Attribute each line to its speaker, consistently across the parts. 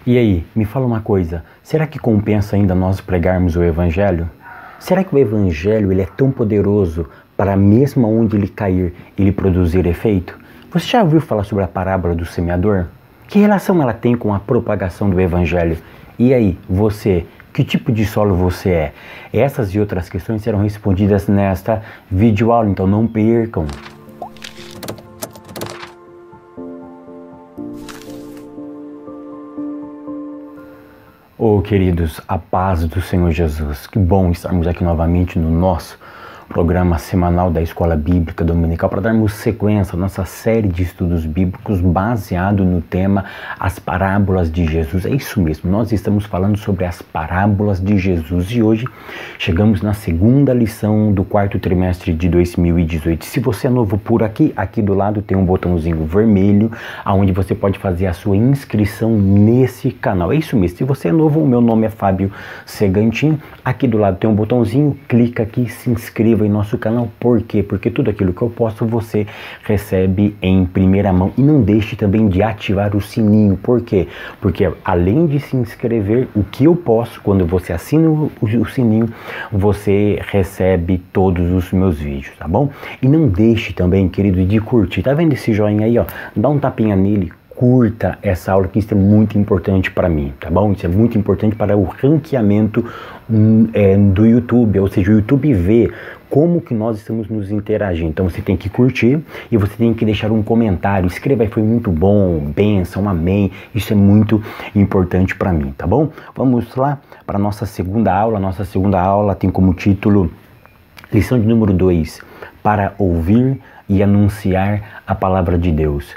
Speaker 1: E aí, me fala uma coisa, será que compensa ainda nós pregarmos o Evangelho? Será que o Evangelho ele é tão poderoso para mesmo onde ele cair, ele produzir efeito? Você já ouviu falar sobre a parábola do semeador? Que relação ela tem com a propagação do Evangelho? E aí, você, que tipo de solo você é? Essas e outras questões serão respondidas nesta videoaula, então não percam! Oh, queridos, a paz do Senhor Jesus. Que bom estarmos aqui novamente no nosso programa semanal da Escola Bíblica Dominical para darmos sequência à nossa série de estudos bíblicos baseado no tema As Parábolas de Jesus. É isso mesmo, nós estamos falando sobre as parábolas de Jesus e hoje chegamos na segunda lição do quarto trimestre de 2018. Se você é novo por aqui, aqui do lado tem um botãozinho vermelho onde você pode fazer a sua inscrição nesse canal. É isso mesmo, se você é novo, o meu nome é Fábio Segantin, aqui do lado tem um botãozinho, clica aqui, se inscreva em nosso canal. Por quê? Porque tudo aquilo que eu posto você recebe em primeira mão. E não deixe também de ativar o sininho. Por quê? Porque além de se inscrever, o que eu posto, quando você assina o sininho, você recebe todos os meus vídeos, tá bom? E não deixe também, querido, de curtir. Tá vendo esse joinha aí, ó? Dá um tapinha nele. Curta essa aula, que isso é muito importante para mim, tá bom? Isso é muito importante para o ranqueamento do YouTube, ou seja, o YouTube vê como que nós estamos nos interagindo. Então você tem que curtir e você tem que deixar um comentário, escreva aí, foi muito bom, bênção, amém, isso é muito importante para mim, tá bom? Vamos lá para a nossa segunda aula. Nossa segunda aula tem como título lição de número 2, para ouvir e anunciar a palavra de Deus.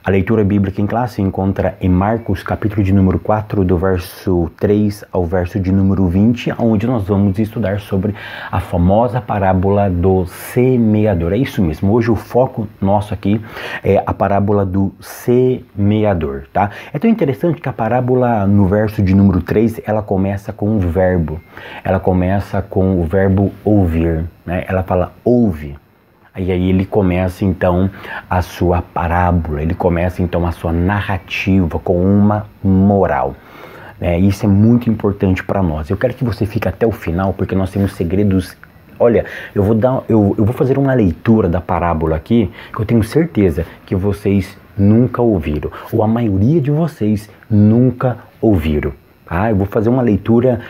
Speaker 1: A leitura bíblica em classe se encontra em Marcos, capítulo de número 4, do verso 3 ao verso de número 20, onde nós vamos estudar sobre a famosa parábola do semeador. É isso mesmo, hoje o foco nosso aqui é a parábola do semeador, tá? É tão interessante que a parábola, no verso de número 3, ela começa com um verbo. Ela começa com o verbo ouvir, né? Ela fala ouve. E aí ele começa então a sua parábola, ele começa então a sua narrativa com uma moral. Isso é muito importante para nós. Eu quero que você fique até o final, porque nós temos segredos. Olha, eu vou fazer uma leitura da parábola aqui, que eu tenho certeza que vocês nunca ouviram, ou a maioria de vocês nunca ouviram. Eu vou fazer uma leitura,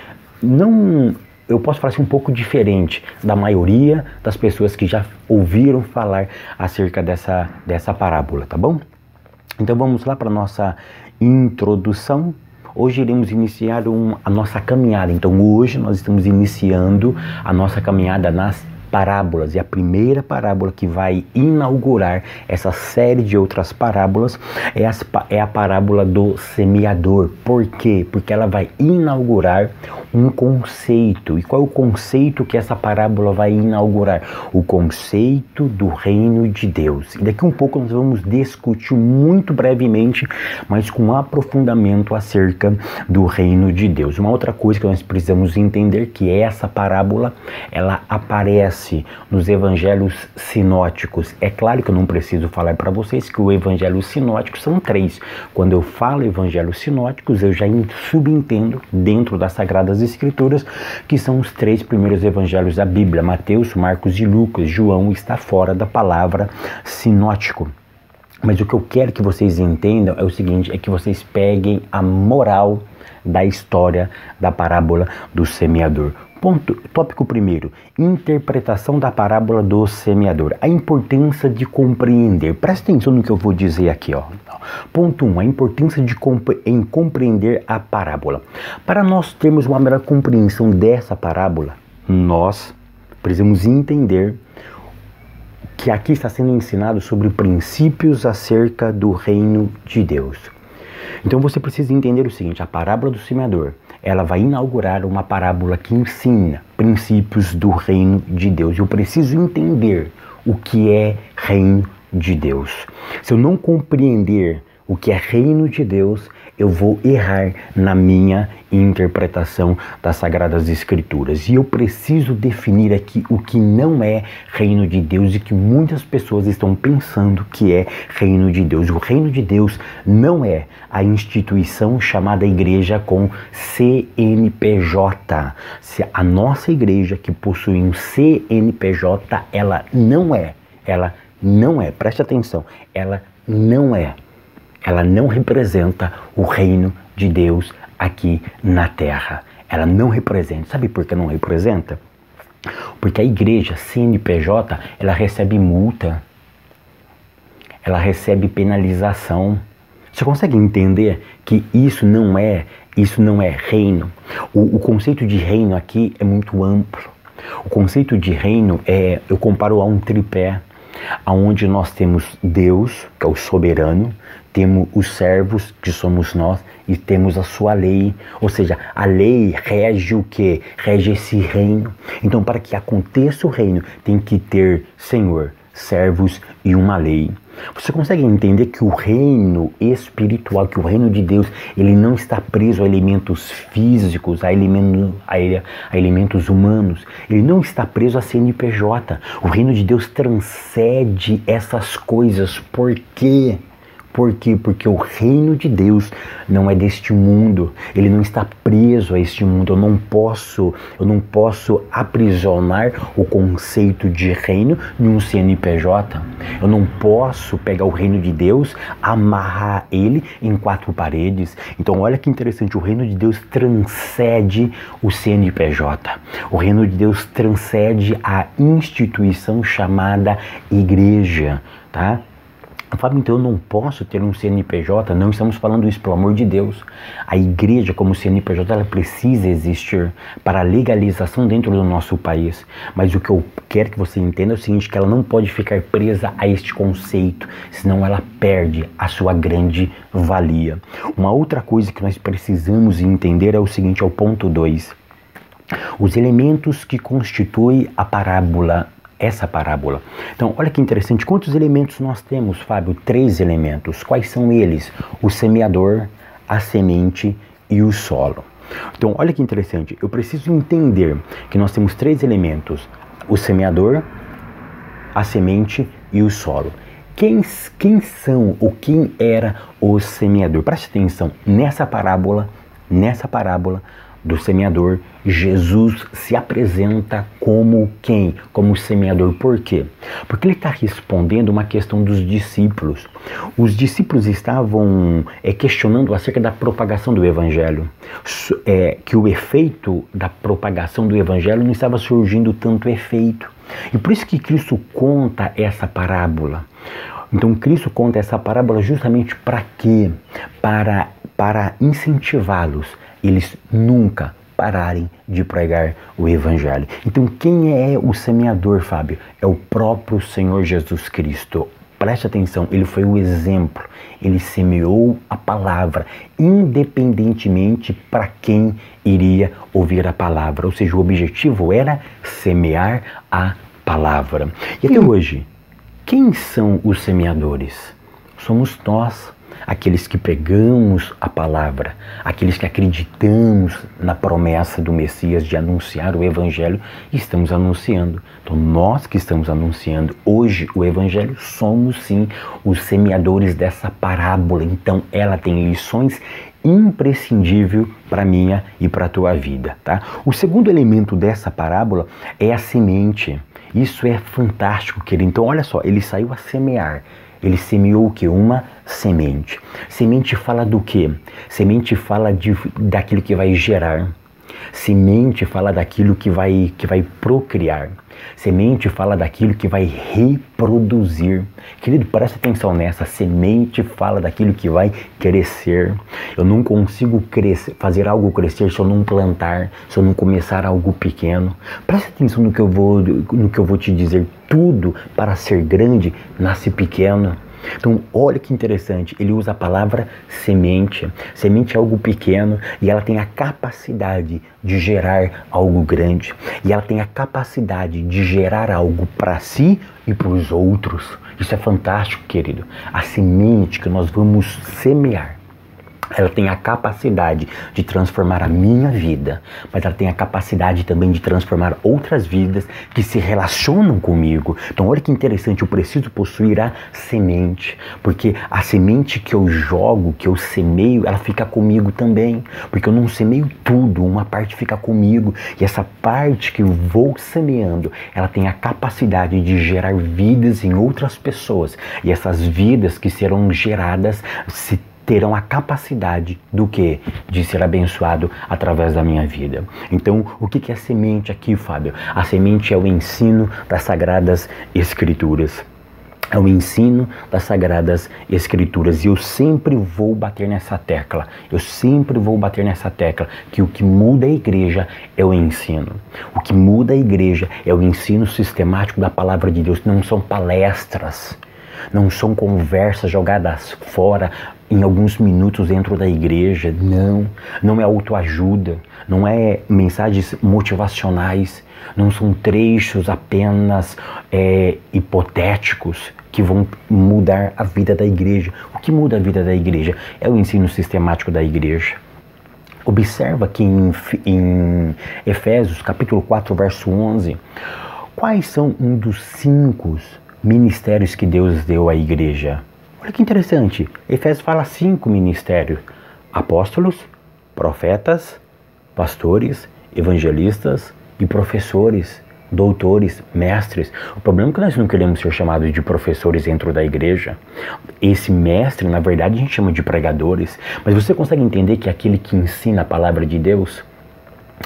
Speaker 1: eu posso falar assim, um pouco diferente da maioria das pessoas que já ouviram falar acerca dessa parábola, tá bom? Então vamos lá para a nossa introdução. Hoje iremos iniciar a nossa caminhada. Então hoje nós estamos iniciando a nossa caminhada nas parábolas, e a primeira parábola que vai inaugurar essa série de outras parábolas é a parábola do semeador. Por quê? Porque ela vai inaugurar um conceito. E qual é o conceito que essa parábola vai inaugurar? O conceito do reino de Deus. E daqui um pouco nós vamos discutir muito brevemente, mas com aprofundamento acerca do reino de Deus. Uma outra coisa que nós precisamos entender, que essa parábola, ela aparece nos evangelhos sinóticos. É claro que eu não preciso falar para vocês que o evangelho sinótico são 3. Quando eu falo evangelhos sinóticos, eu já subentendo dentro das Sagradas Escrituras que são os 3 primeiros evangelhos da Bíblia. Mateus, Marcos e Lucas. João está fora da palavra sinótico. Mas o que eu quero que vocês entendam é o seguinte, é que vocês peguem a moral da história da parábola do semeador. Tópico 1, interpretação da parábola do semeador. A importância de compreender. Presta atenção no que eu vou dizer aqui, ó. Ponto 1, a importância em compreender a parábola. Para nós termos uma melhor compreensão dessa parábola, nós precisamos entender que aqui está sendo ensinado sobre princípios acerca do reino de Deus. Então você precisa entender o seguinte, a parábola do semeador, ela vai inaugurar uma parábola que ensina princípios do reino de Deus. Eu preciso entender o que é reino de Deus. Se eu não compreender o que é reino de Deus, eu vou errar na minha interpretação das Sagradas Escrituras. E eu preciso definir aqui o que não é reino de Deus e que muitas pessoas estão pensando que é reino de Deus. O reino de Deus não é a instituição chamada igreja com CNPJ. Se a nossa igreja que possui um CNPJ, ela não é, preste atenção, ela não representa o reino de Deus aqui na terra. Ela não representa. Sabe por que não representa? Porque a igreja CNPJ, ela recebe multa, ela recebe penalização. Você consegue entender que isso não é reino? O conceito de reino aqui é muito amplo. O conceito de reino eu comparo a um tripé, onde nós temos Deus, que é o soberano, temos os servos, que somos nós, e temos a sua lei. Ou seja, a lei rege o quê? Rege esse reino. Então, para que aconteça o reino, tem que ter Senhor, servos e uma lei. Você consegue entender que o reino espiritual, que o reino de Deus, ele não está preso a elementos físicos, a elementos humanos. Ele não está preso a CNPJ. O reino de Deus transcende essas coisas. Por quê? Por quê? Porque o reino de Deus não é deste mundo. Ele não está preso a este mundo. Eu não posso aprisionar o conceito de reino num CNPJ. Eu não posso pegar o reino de Deus, amarrar ele em 4 paredes. Então olha que interessante, o reino de Deus transcende o CNPJ. O reino de Deus transcende a instituição chamada igreja, tá? Fábio, então eu não posso ter um CNPJ? Não estamos falando isso, pelo amor de Deus. A igreja como CNPJ, ela precisa existir para a legalização dentro do nosso país. Mas o que eu quero que você entenda é o seguinte, que ela não pode ficar presa a este conceito, senão ela perde a sua grande valia. Uma outra coisa que nós precisamos entender é o seguinte, é o ponto 2. Os elementos que constituem a parábola. Essa parábola. Então, olha que interessante. Quantos elementos nós temos, Fábio? 3 elementos. Quais são eles? O semeador, a semente e o solo. Então, olha que interessante. Eu preciso entender que nós temos 3 elementos. O semeador, a semente e o solo. Quem são ou quem era o semeador? Preste atenção. Nessa parábola do semeador, Jesus se apresenta como quem? Como semeador. Por quê? Porque ele está respondendo uma questão dos discípulos. Os discípulos estavam questionando acerca da propagação do evangelho. Que o efeito da propagação do evangelho não estava surgindo tanto efeito. E por isso que Cristo conta essa parábola. Então Cristo conta essa parábola justamente para quê? Para incentivá-los, eles nunca pararem de pregar o evangelho. Então quem é o semeador, Fábio? É o próprio Senhor Jesus Cristo. Preste atenção, ele foi o exemplo. Ele semeou a palavra, independentemente para quem iria ouvir a palavra. Ou seja, o objetivo era semear a palavra. E até hoje, quem são os semeadores? Somos nós. Aqueles que pregamos a palavra, aqueles que acreditamos na promessa do Messias de anunciar o Evangelho, estamos anunciando. Então nós que estamos anunciando hoje o Evangelho somos sim os semeadores dessa parábola. Então ela tem lições imprescindíveis para minha e para a tua vida, tá? O segundo elemento dessa parábola é a semente. Isso é fantástico, querido. Então olha só, ele saiu a semear. Ele semeou o quê? Uma semente. Semente fala do quê? Semente fala daquilo que vai gerar. Semente fala daquilo que vai procriar. Semente fala daquilo que vai reproduzir. Querido, presta atenção nessa. Semente fala daquilo que vai crescer. Eu não consigo fazer algo crescer se eu não plantar, se eu não começar algo pequeno. Presta atenção no que eu vou te dizer. Tudo para ser grande nasce pequeno. Então, olha que interessante, ele usa a palavra semente. Semente é algo pequeno e ela tem a capacidade de gerar algo grande. E ela tem a capacidade de gerar algo para si e para os outros. Isso é fantástico, querido. A semente que nós vamos semear, ela tem a capacidade de transformar a minha vida, mas ela tem a capacidade também de transformar outras vidas que se relacionam comigo. Então olha que interessante, eu preciso possuir a semente, porque a semente que eu jogo, que eu semeio, ela fica comigo também, porque eu não semeio tudo, uma parte fica comigo, e essa parte que eu vou semeando, ela tem a capacidade de gerar vidas em outras pessoas, e essas vidas que serão geradas terão a capacidade do quê? De ser abençoado através da minha vida. Então, o que é semente aqui, Fábio? A semente é o ensino das Sagradas Escrituras. É o ensino das Sagradas Escrituras. E eu sempre vou bater nessa tecla. Eu sempre vou bater nessa tecla que o que muda a igreja é o ensino. O que muda a igreja é o ensino sistemático da palavra de Deus. Não são palestras. Não são conversas jogadas fora em alguns minutos dentro da igreja. Não é autoajuda, não é mensagens motivacionais, não são trechos apenas hipotéticos que vão mudar a vida da igreja. O que muda a vida da igreja é o ensino sistemático da igreja. Observa que em Efésios capítulo 4, verso 11, quais são um dos 5 ministérios que Deus deu à igreja? Olha que interessante, Efésios fala 5 ministérios: apóstolos, profetas, pastores, evangelistas e professores, doutores, mestres. O problema é que nós não queremos ser chamados de professores dentro da igreja. Esse mestre, na verdade, a gente chama de pregadores, mas você consegue entender que é aquele que ensina a palavra de Deus,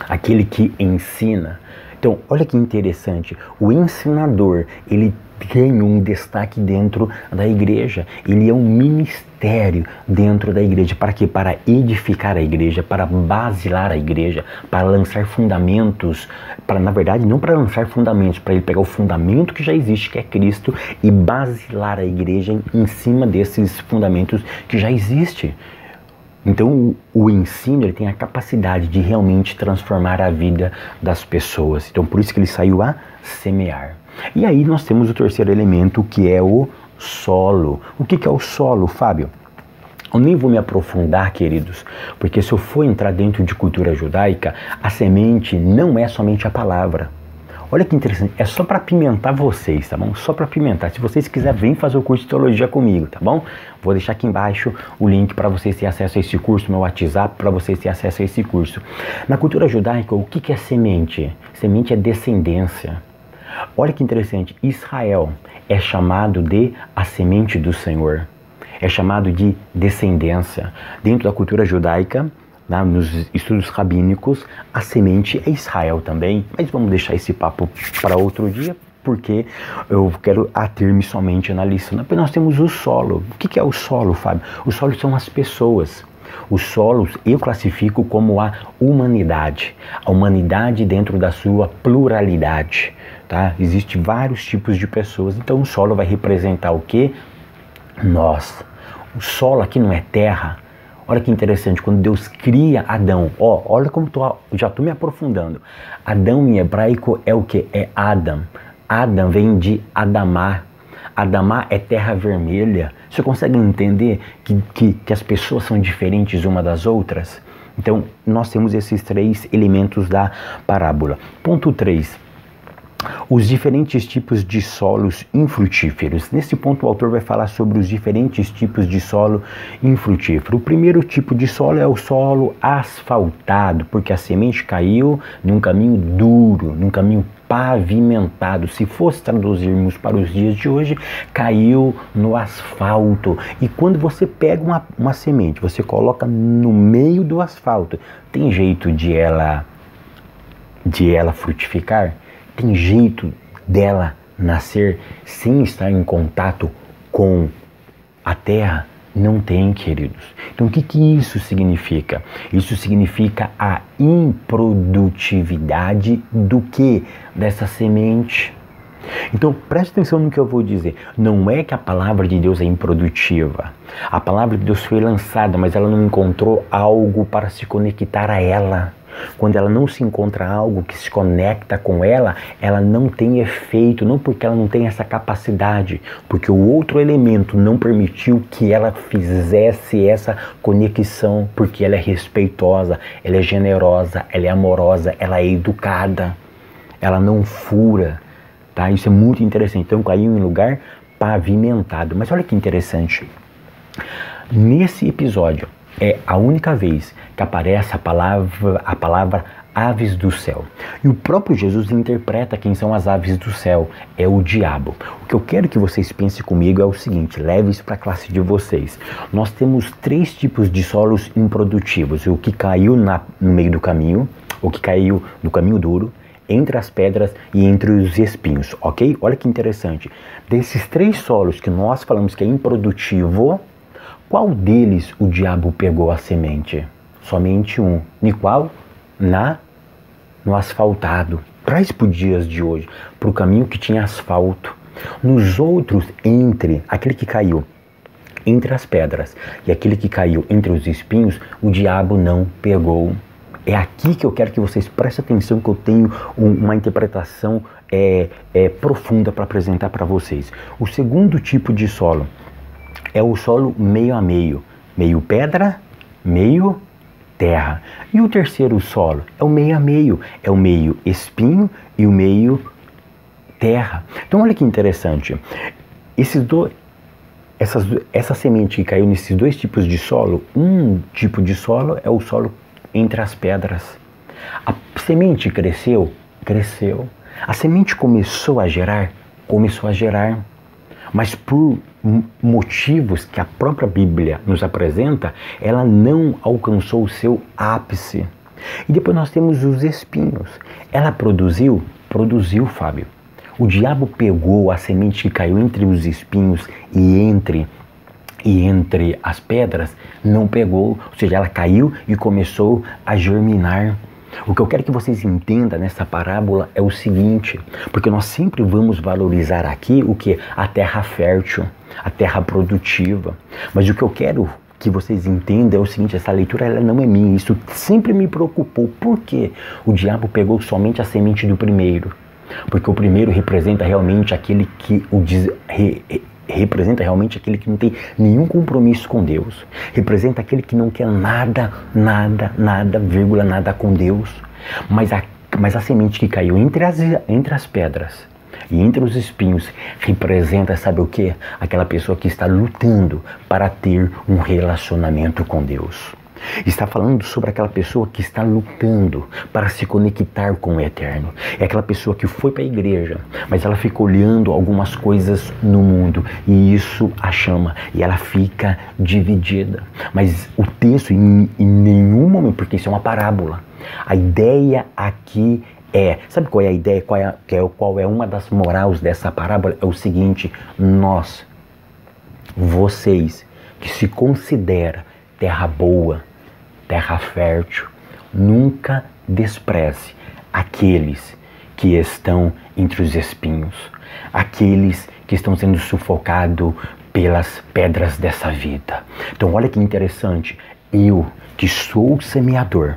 Speaker 1: aquele que ensina. Então, olha que interessante, o ensinador, ele ganha um destaque dentro da igreja. Ele é um ministério dentro da igreja. Para quê? Para edificar a igreja, para basilar a igreja, para lançar fundamentos, na verdade, não para lançar fundamentos, para ele pegar o fundamento que já existe, que é Cristo, e basilar a igreja em cima desses fundamentos que já existem. Então, o ensino, ele tem a capacidade de realmente transformar a vida das pessoas. Então, por isso que ele saiu a semear. E aí nós temos o terceiro elemento, que é o solo. O que é o solo, Fábio? Eu nem vou me aprofundar, queridos, porque se eu for entrar dentro de cultura judaica, a semente não é somente a palavra. Olha que interessante, é só para apimentar vocês, tá bom? Só para apimentar. Se vocês quiserem, vem fazer o curso de teologia comigo, tá bom? Vou deixar aqui embaixo o link para vocês terem acesso a esse curso, meu WhatsApp, para vocês terem acesso a esse curso. Na cultura judaica, o que é semente? Semente é descendência. Olha que interessante, Israel é chamado de a semente do Senhor. É chamado de descendência. Dentro da cultura judaica, nos estudos rabínicos, a semente é Israel também, mas vamos deixar esse papo para outro dia, porque eu quero ater-me somente na lição. Nós temos o solo. O que é o solo, Fábio? O solo são as pessoas. Os solos eu classifico como a humanidade dentro da sua pluralidade, tá? Existem vários tipos de pessoas, então o solo vai representar o quê? Nós. O solo aqui não é terra. Olha que interessante, quando Deus cria Adão, olha como já estou me aprofundando. Adão em hebraico é o que? É Adam. Adam vem de Adamá. Adamá é terra vermelha. Você consegue entender que as pessoas são diferentes uma das outras? Então, nós temos esses 3 elementos da parábola. Ponto 3. Os diferentes tipos de solos infrutíferos. Nesse ponto o autor vai falar sobre os diferentes tipos de solo infrutífero. O primeiro tipo de solo é o solo asfaltado, porque a semente caiu num caminho duro, num caminho pavimentado. Se fosse traduzirmos para os dias de hoje, caiu no asfalto. E quando você pega uma semente, você coloca no meio do asfalto, tem jeito de ela frutificar? Tem jeito dela nascer sem estar em contato com a terra? Não tem, queridos. Então o que isso significa? Isso significa a improdutividade do que? Dessa semente. Então preste atenção no que eu vou dizer. Não é que a palavra de Deus é improdutiva. A palavra de Deus foi lançada, mas ela não encontrou algo para se conectar a ela. Quando ela não se encontra algo que se conecta com ela, ela não tem efeito, não porque ela não tem essa capacidade, porque o outro elemento não permitiu que ela fizesse essa conexão, porque ela é respeitosa, ela é generosa, ela é amorosa, ela é educada, ela não fura, tá? Isso é muito interessante. Então caiu em lugar pavimentado. Mas olha que interessante, nesse episódio é a única vez que aparece a palavra aves do céu. E o próprio Jesus interpreta quem são as aves do céu, é o diabo. O que eu quero que vocês pensem comigo é o seguinte, leve isso para a classe de vocês. Nós temos 3 tipos de solos improdutivos, o que caiu no meio do caminho, o que caiu no caminho duro, entre as pedras e entre os espinhos, ok? Olha que interessante. Desses 3 solos que nós falamos que é improdutivo, qual deles o diabo pegou a semente? Somente um. E qual? No asfaltado. Traz para os dias de hoje, para o caminho que tinha asfalto. Nos outros, entre aquele que caiu entre as pedras e aquele que caiu entre os espinhos, o diabo não pegou. É aqui que eu quero que vocês prestem atenção, que eu tenho uma interpretação profunda para apresentar para vocês. O segundo tipo de solo é o solo meio a meio. Meio pedra, meio terra. E o terceiro solo é o meio a meio. É o meio espinho e o meio terra. Então olha que interessante. Essa semente que caiu nesses 2 tipos de solo, um tipo de solo é o solo entre as pedras. A semente cresceu. A semente começou a gerar. Mas por motivos que a própria Bíblia nos apresenta, ela não alcançou o seu ápice. E depois nós temos os espinhos. Ela produziu, Fábio. O diabo pegou a semente que caiu entre os espinhos e entre as pedras, não pegou, ou seja, ela caiu e começou a germinar. O que eu quero que vocês entendam nessa parábola é o seguinte, porque nós sempre vamos valorizar aqui o que? A terra fértil, a terra produtiva. Mas o que eu quero que vocês entendam é o seguinte, essa leitura ela não é minha, isso sempre me preocupou. Por quê? O diabo pegou somente a semente do primeiro, porque o primeiro representa realmente aquele que representa realmente aquele que não tem nenhum compromisso com Deus. Representa aquele que não quer nada com Deus. Mas a semente que caiu entre as pedras e entre os espinhos representa, sabe o quê? Aquela pessoa que está lutando para ter um relacionamento com Deus. Está falando sobre aquela pessoa que está lutando para se conectar com o Eterno. É aquela pessoa que foi para a igreja, mas ela fica olhando algumas coisas no mundo e isso a chama e ela fica dividida. Mas o texto em nenhum momento, porque isso é uma parábola, a ideia aqui sabe qual é a ideia? Qual é uma das morais dessa parábola? É o seguinte, vocês que se considera terra boa, terra fértil, nunca despreze aqueles que estão entre os espinhos, aqueles que estão sendo sufocados pelas pedras dessa vida. Então olha que interessante, eu que sou o semeador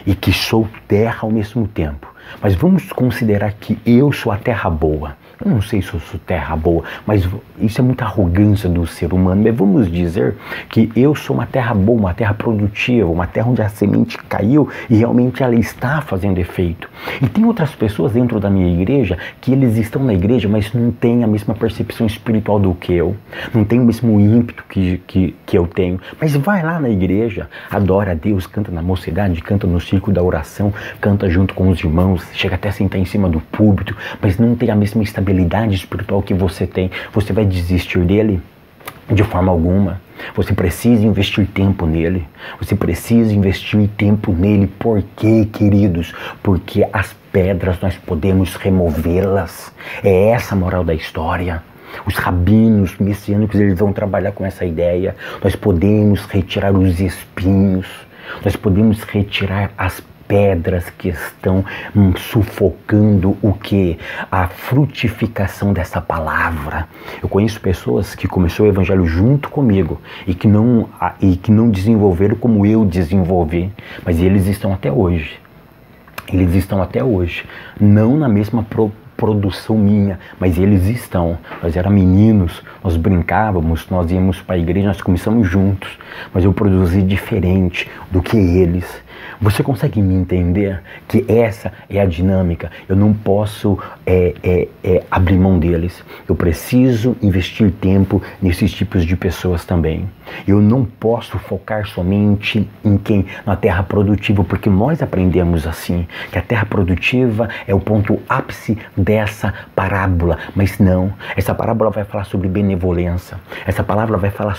Speaker 1: e que sou terra ao mesmo tempo, mas vamos considerar que eu sou a terra boa. Eu não sei se eu sou terra boa, mas isso é muita arrogância do ser humano. Mas vamos dizer que eu sou uma terra boa, uma terra produtiva, uma terra onde a semente caiu e realmente ela está fazendo efeito. E tem outras pessoas dentro da minha igreja que eles estão na igreja, mas não têm a mesma percepção espiritual do que eu, não tem o mesmo ímpeto que eu tenho. Mas vai lá na igreja, adora a Deus, canta na mocidade, canta no círculo da oração, canta junto com os irmãos, chega até a sentar em cima do púlpito, mas não tem a mesma estabilidade espiritual que você tem. Você vai desistir dele? De forma alguma. Você precisa investir tempo nele. Você precisa investir tempo nele. Por quê, queridos? Porque as pedras nós podemos removê-las. É essa a moral da história. Os rabinos messiânicos eles vão trabalhar com essa ideia. Nós podemos retirar os espinhos. Nós podemos retirar as pedras que estão sufocando o que? A frutificação dessa palavra. Eu conheço pessoas que começaram o evangelho junto comigo e que não desenvolveram como eu desenvolvi, mas eles estão até hoje. Eles estão até hoje, não na mesma produção minha, mas eles estão. Nós éramos meninos, nós brincávamos, nós íamos para a igreja, nós começamos juntos, mas eu produzi diferente do que eles. Você consegue me entender que essa é a dinâmica? Eu não posso abrir mão deles. Eu preciso investir tempo nesses tipos de pessoas também. Eu não posso focar somente em quem? Na terra produtiva, porque nós aprendemos assim, que a terra produtiva é o ponto ápice dessa parábola, mas não. Essa parábola vai falar sobre benevolência. Essa parábola vai falar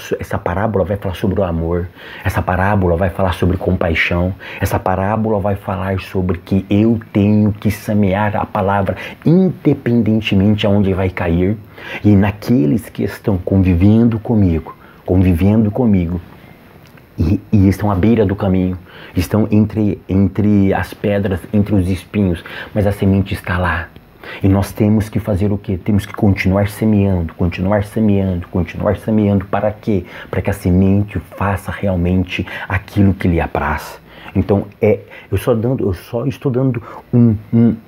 Speaker 1: sobre o amor. Essa parábola vai falar sobre compaixão. Essa parábola vai falar sobre que eu tenho que semear a palavra independentemente aonde vai cair. E naqueles que estão convivendo comigo e estão à beira do caminho, estão entre as pedras, entre os espinhos, mas a semente está lá. E nós temos que fazer o quê? Temos que continuar semeando. Para quê? Para que a semente faça realmente aquilo que lhe apraz. Então, eu só estou dando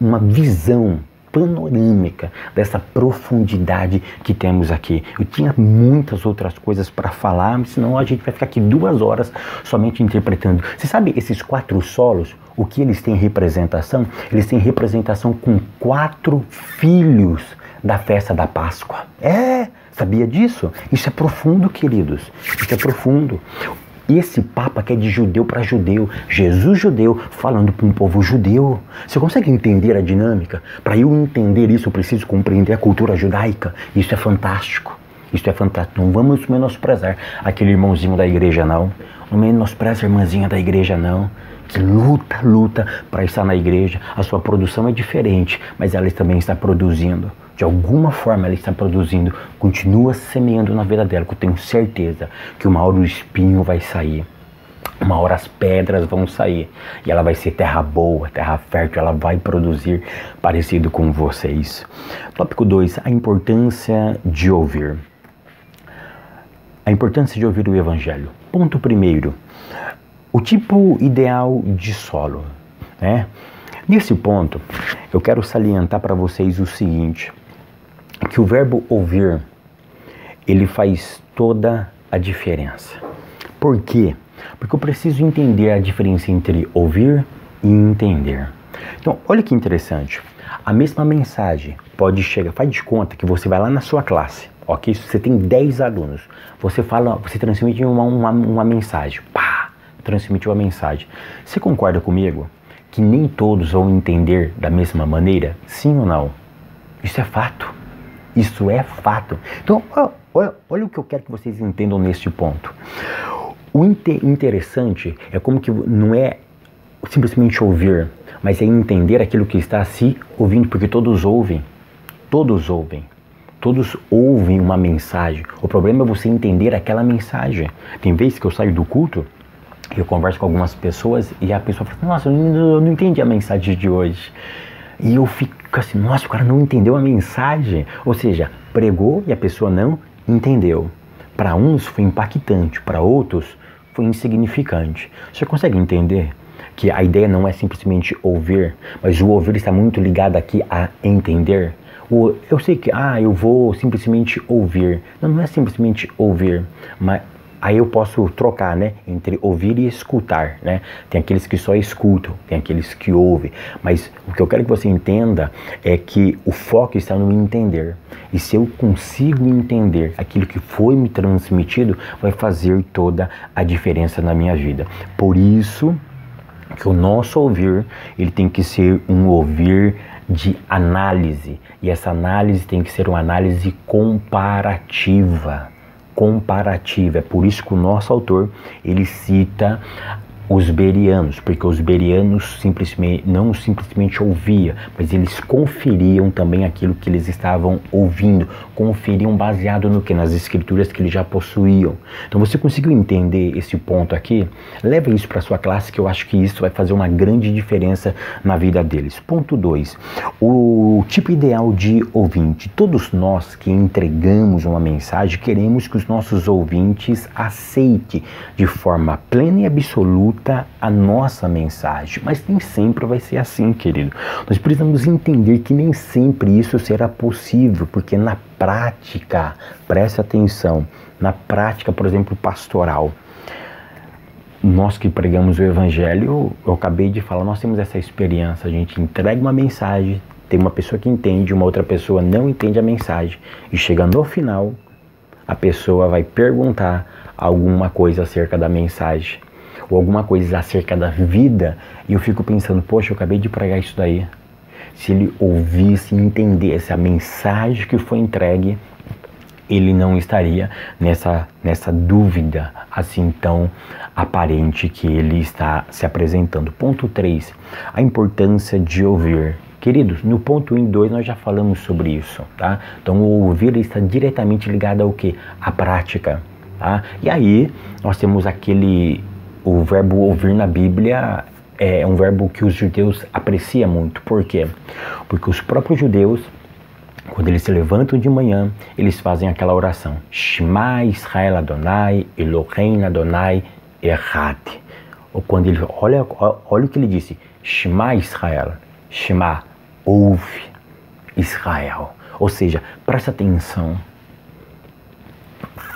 Speaker 1: uma visão panorâmica dessa profundidade que temos aqui. Eu tinha muitas outras coisas para falar, mas senão a gente vai ficar aqui 2 horas somente interpretando. Você sabe esses 4 solos, o que eles têm representação? Eles têm representação com 4 filhos da festa da Páscoa. Sabia disso? Isso é profundo, queridos. Isso é profundo. Esse Papa que é de judeu para judeu, Jesus judeu falando para um povo judeu. Você consegue entender a dinâmica? Para eu entender isso, eu preciso compreender a cultura judaica. Isso é fantástico. Isso é fantástico. Não vamos menosprezar aquele irmãozinho da igreja, não. Não menospreza a irmãzinha da igreja, não. Que luta para estar na igreja. A sua produção é diferente, mas ela também está produzindo. De alguma forma ela está produzindo, continua semeando na vida dela, que eu tenho certeza que uma hora o espinho vai sair, uma hora as pedras vão sair, e ela vai ser terra boa, terra fértil, ela vai produzir parecido com vocês. Tópico 2, a importância de ouvir. A importância de ouvir o evangelho. Ponto 1, o tipo ideal de solo, né? Nesse ponto, eu quero salientar para vocês o seguinte, que o verbo ouvir, ele faz toda a diferença. Por quê? Porque eu preciso entender a diferença entre ouvir e entender. Então, olha que interessante. A mesma mensagem pode chegar, faz de conta que você vai lá na sua classe, ok? Se você tem 10 alunos, você transmite uma mensagem, transmite uma mensagem. Você concorda comigo que nem todos vão entender da mesma maneira? Sim ou não? Isso é fato. Isso é fato. Então, olha o que eu quero que vocês entendam neste ponto. O interessante é como que não é simplesmente ouvir, mas é entender aquilo que está se ouvindo, porque todos ouvem. Todos ouvem. Todos ouvem uma mensagem. O problema é você entender aquela mensagem. Tem vezes que eu saio do culto, eu converso com algumas pessoas e a pessoa fala, nossa, eu não entendi a mensagem de hoje. E eu fico assim, nossa, o cara não entendeu a mensagem. Ou seja, pregou e a pessoa não entendeu. Para uns foi impactante, para outros foi insignificante. Você consegue entender que a ideia não é simplesmente ouvir, mas o ouvir está muito ligado aqui a entender? Eu sei que, eu vou simplesmente ouvir. Não é simplesmente ouvir, mas aí eu posso trocar, né, entre ouvir e escutar, né? Tem aqueles que só escutam, tem aqueles que ouvem. Mas o que eu quero que você entenda é que o foco está no entender. E se eu consigo entender aquilo que foi me transmitido, vai fazer toda a diferença na minha vida. Por isso que o nosso ouvir, ele tem que ser um ouvir de análise. E essa análise tem que ser uma análise comparativa. É por isso que o nosso autor, ele cita os bereanos, porque os bereanos não simplesmente ouviam, mas eles conferiam também aquilo que eles estavam ouvindo, conferiam baseado no que? Nas escrituras que eles já possuíam. Então você conseguiu entender esse ponto aqui? Leva isso para sua classe, que eu acho que isso vai fazer uma grande diferença na vida deles. Ponto 2. O tipo ideal de ouvinte. Todos nós que entregamos uma mensagem queremos que os nossos ouvintes aceitem de forma plena e absoluta a nossa mensagem, mas nem sempre vai ser assim, querido. Nós precisamos entender que nem sempre isso será possível, porque na prática, preste atenção, na prática, por exemplo, pastoral, nós que pregamos o evangelho, eu acabei de falar, nós temos essa experiência, a gente entrega uma mensagem, tem uma pessoa que entende, uma outra pessoa não entende a mensagem, e chegando ao final, a pessoa vai perguntar alguma coisa acerca da mensagem, ou alguma coisa acerca da vida, e eu fico pensando, poxa, eu acabei de pregar isso daí. Se ele ouvisse e entendesse a mensagem que foi entregue, ele não estaria nessa dúvida assim tão aparente que ele está se apresentando. Ponto 3, a importância de ouvir. Queridos, no ponto 1 e 2 nós já falamos sobre isso, tá? Então o ouvir está diretamente ligado ao quê? À prática, tá? E aí nós temos o verbo ouvir na Bíblia é um verbo que os judeus apreciam muito. Por quê? Porque os próprios judeus, quando eles se levantam de manhã, eles fazem aquela oração. Shema Israel Adonai, Eloheinu Adonai Echad. Ou quando ele olha o que ele disse. Shema Israel. Shema, ouve Israel. Ou seja, presta atenção.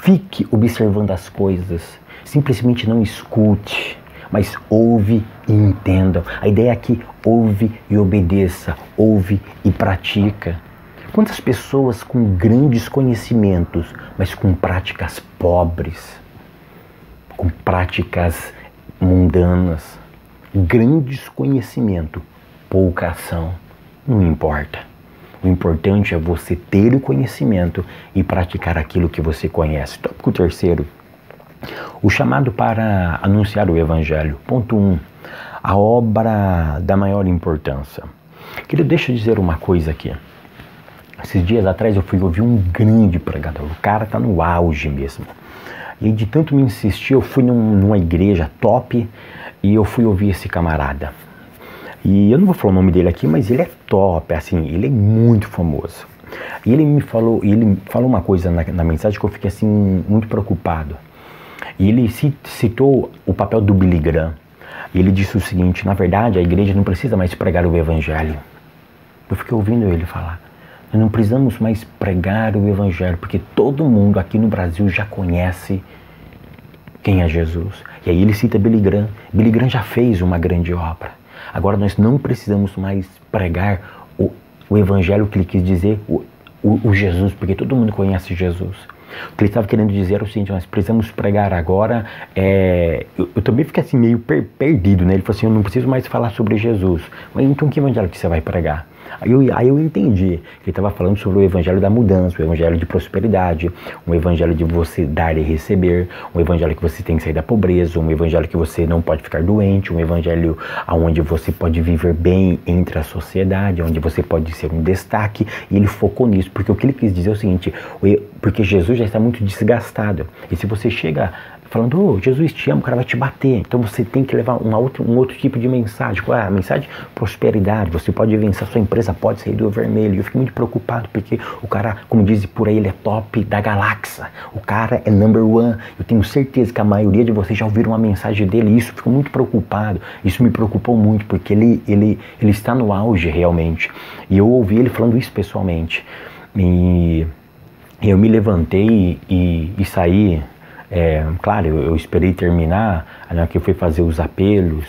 Speaker 1: Fique observando as coisas. Simplesmente não escute, mas ouve e entenda. A ideia é que ouve e obedeça, ouve e pratica. Quantas pessoas com grandes conhecimentos, mas com práticas pobres, com práticas mundanas, grandes conhecimento, pouca ação, não importa. O importante é você ter o conhecimento e praticar aquilo que você conhece. Tópico 3. O chamado para anunciar o Evangelho. Ponto 1. A obra da maior importância. Querido, deixa eu dizer uma coisa aqui. Esses dias atrás eu fui ouvir um grande pregador. O cara tá no auge mesmo. E de tanto me insistir, eu fui numa igreja top e eu fui ouvir esse camarada. E eu não vou falar o nome dele aqui, mas ele é top, assim, ele é muito famoso. E ele falou uma coisa na mensagem que eu fiquei assim muito preocupado. E ele citou o papel do Billy Graham. E ele disse o seguinte: na verdade, a igreja não precisa mais pregar o evangelho. Eu fiquei ouvindo ele falar. Nós não precisamos mais pregar o evangelho, porque todo mundo aqui no Brasil já conhece quem é Jesus. E aí ele cita Billy Graham. Billy Graham já fez uma grande obra. Agora nós não precisamos mais pregar o evangelho que ele quis dizer, o Jesus, porque todo mundo conhece Jesus. O que ele estava querendo dizer era o seguinte: nós precisamos pregar agora. Eu também fiquei assim meio perdido, né? Ele falou assim: eu não preciso mais falar sobre Jesus. Mas então que evangelho que você vai pregar? Aí eu entendi que ele estava falando sobre o evangelho da mudança, o evangelho de prosperidade, um evangelho de você dar e receber, um evangelho que você tem que sair da pobreza, um evangelho que você não pode ficar doente, um evangelho onde você pode viver bem entre a sociedade, onde você pode ser um destaque. E ele focou nisso, porque o que ele quis dizer é o seguinte: porque Jesus já está muito desgastado. E se você chega falando, Jesus te ama, o cara vai te bater. Então você tem que levar um outro tipo de mensagem. Qual é a mensagem? Prosperidade. Você pode vencer, a sua empresa pode sair do vermelho. Eu fico muito preocupado porque o cara, como dizem por aí, ele é top da galáxia. O cara é number one. Eu tenho certeza que a maioria de vocês já ouviram uma mensagem dele e isso fico muito preocupado. Isso me preocupou muito porque ele está no auge realmente. E eu ouvi ele falando isso pessoalmente. E eu me levantei e saí. Claro, eu esperei terminar, né, que eu fui fazer os apelos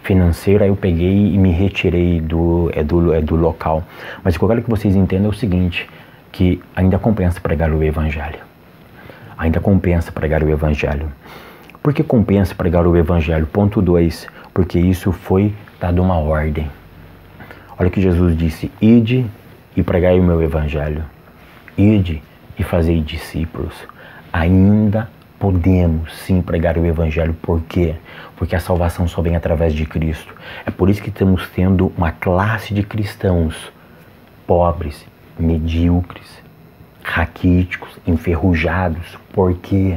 Speaker 1: financeiros, aí eu peguei e me retirei do local. Mas o que eu quero que vocês entendam é o seguinte, que ainda compensa pregar o evangelho. Ainda compensa pregar o evangelho. Por que compensa pregar o evangelho? Ponto 2, porque isso foi dado uma ordem. Olha o que Jesus disse: ide e pregai o meu evangelho. Ide e fazei discípulos. Ainda podemos sim pregar o Evangelho. Por quê? Porque a salvação só vem através de Cristo. É por isso que estamos tendo uma classe de cristãos pobres, medíocres, raquíticos, enferrujados. Por quê?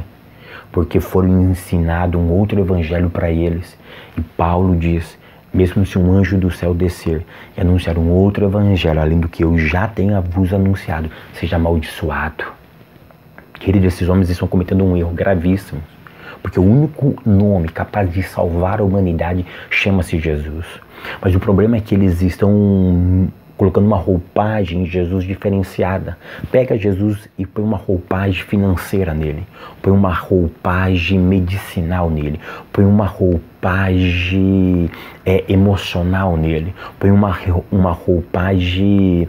Speaker 1: Porque foram ensinado um outro evangelho para eles. E Paulo diz, mesmo se um anjo do céu descer e anunciar um outro evangelho, além do que eu já tenho vos anunciado, seja amaldiçoado. Queridos, esses homens estão cometendo um erro gravíssimo. Porque o único nome capaz de salvar a humanidade chama-se Jesus. Mas o problema é que eles estão colocando uma roupagem em Jesus diferenciada. Pega Jesus e põe uma roupagem financeira nele. Põe uma roupagem medicinal nele. Põe uma roupagem emocional nele. Põe uma roupagem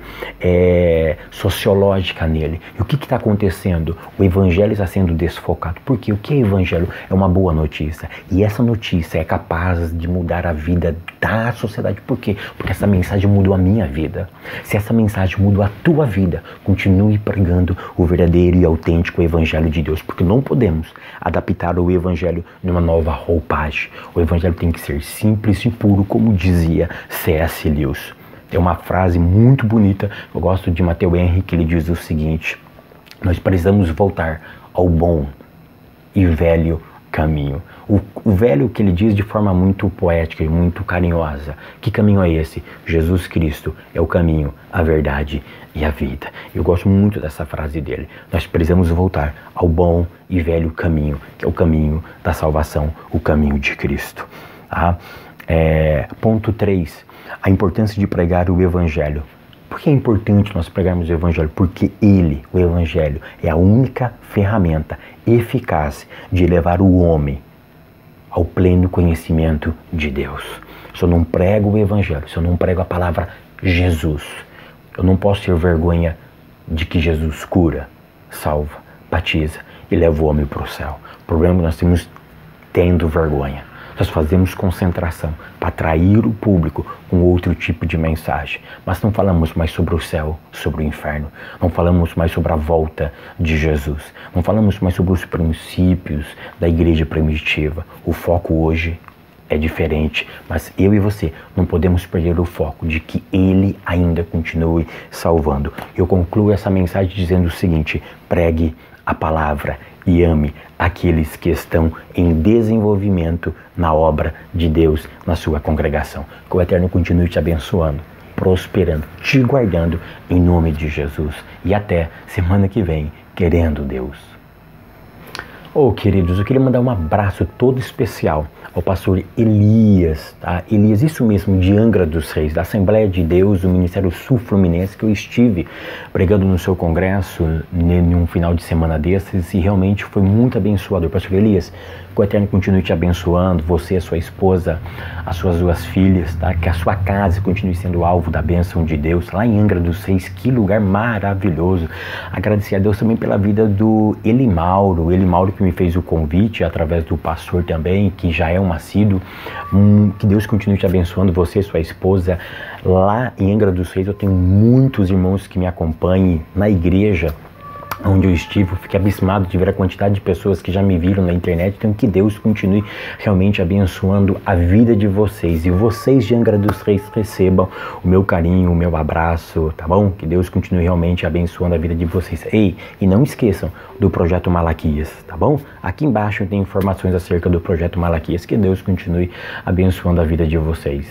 Speaker 1: sociológica nele. E o que está acontecendo? O evangelho está sendo desfocado. Por quê? O que é evangelho? É uma boa notícia. E essa notícia é capaz de mudar a vida da sociedade. Por quê? Porque essa mensagem mudou a minha vida. Se essa mensagem mudou a tua vida, continue pregando o verdadeiro e autêntico evangelho de Deus. Porque não podemos adaptar o evangelho numa nova roupagem. O evangelho tem que ser simples e puro, como dizia C.S. Lewis. Tem uma frase muito bonita, eu gosto de Matthew Henry, que ele diz o seguinte: nós precisamos voltar ao bom e velho caminho. O velho que ele diz de forma muito poética e muito carinhosa. Que caminho é esse? Jesus Cristo é o caminho, a verdade e a vida. Eu gosto muito dessa frase dele. Nós precisamos voltar ao bom e velho caminho, que é o caminho da salvação, o caminho de Cristo. Tá? Ponto 3. A importância de pregar o Evangelho. Por que é importante nós pregarmos o Evangelho? Porque ele, o Evangelho, é a única ferramenta eficaz de levar o homem ao pleno conhecimento de Deus. Se eu não prego o Evangelho, se eu não prego a palavra Jesus, eu não posso ter vergonha de que Jesus cura, salva, batiza e leva o homem para o céu. O problema é que nós estamos tendo vergonha. Nós fazemos concentração para atrair o público com outro tipo de mensagem. Mas não falamos mais sobre o céu, sobre o inferno. Não falamos mais sobre a volta de Jesus. Não falamos mais sobre os princípios da igreja primitiva. O foco hoje é diferente. Mas eu e você não podemos perder o foco de que ele ainda continue salvando. Eu concluo essa mensagem dizendo o seguinte: pregue a palavra e ame aqueles que estão em desenvolvimento na obra de Deus, na sua congregação. Que o Eterno continue te abençoando, prosperando, te guardando, em nome de Jesus. E até semana que vem, querendo Deus. Queridos, eu queria mandar um abraço todo especial ao pastor Elias, tá? Elias, isso mesmo, de Angra dos Reis, da Assembleia de Deus, do Ministério Sul-Fluminense, que eu estive pregando no seu congresso em um final de semana desses e realmente foi muito abençoador. Pastor Elias, que o Eterno continue te abençoando, você, a sua esposa, as suas 2 filhas, tá? Que a sua casa continue sendo alvo da bênção de Deus, lá em Angra dos Reis, que lugar maravilhoso. Agradecer a Deus também pela vida do Elimauro que me fez o convite, através do pastor também, que já é um assíduo. Que Deus continue te abençoando, você, sua esposa. Lá em Angra dos Reis eu tenho muitos irmãos que me acompanham na igreja onde eu estive. Eu fiquei abismado de ver a quantidade de pessoas que já me viram na internet. Então que Deus continue realmente abençoando a vida de vocês. E vocês de Angra dos Reis recebam o meu carinho, o meu abraço, tá bom? Que Deus continue realmente abençoando a vida de vocês. Ei, e não esqueçam do Projeto Malaquias, tá bom? Aqui embaixo tem informações acerca do Projeto Malaquias. Que Deus continue abençoando a vida de vocês.